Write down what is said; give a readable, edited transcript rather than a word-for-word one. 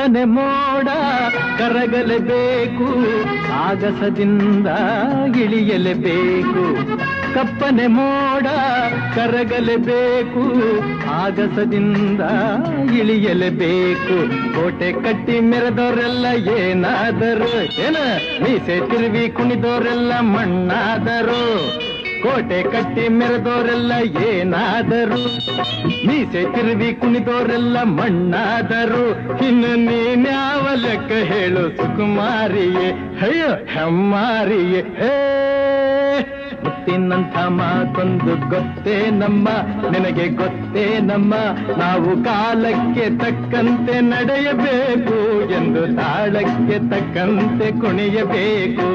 ಕಪ್ಪನೆ ಮೋಡ ಕರಗಲೇಬೇಕು, ಆಗಸದಿಂದ ಇಳಿಯಲೇಬೇಕು. ಕಪ್ಪನೆ ಮೋಡ ಕರಗಲೇಬೇಕು, ಆಗಸದಿಂದ ಇಳಿಯಲೇಬೇಕು. ಕೋಟೆ ಕಟ್ಟಿ ಮೆರೆದವರೆಲ್ಲ ಏನಾದರು, ಮೀಸೆ ತಿರುವಿ ಕುಣಿದವರೆಲ್ಲ ಮಣ್ಣಾದರು. ಕೋಟೆ ಕಟ್ಟಿ ಮೆರೆದವರೆಲ್ಲ ಏನಾದರು, ಮೀಸೆ ತಿರುವಿ ಕುಣಿದವರೆಲ್ಲ ಮಣ್ಣಾದರು. ಇನ್ನು ನೀನ್ಯಾವ ಲೆಕ್ಕ ಹೇಳು ಸುಕುಮಾರಿಯೇ, ಅಯ್ಯೋ ಹೆಮ್ಮಾರಿಯೇ. ಮುತ್ತಿನಂಥ ಮಾತೊಂದು ಗೊತ್ತೇ ನಮ್ಮ, ನಿನಗೆ ಗೊತ್ತೇ ನಮ್ಮ, ನಾವು ಕಾಲಕ್ಕೆ ತಕ್ಕಂತೆ ನಡೆಯಬೇಕು ಎಂದು ತಾಳಕ್ಕೆ ತಕ್ಕಂತೆ ಕುಣಿಯಬೇಕು.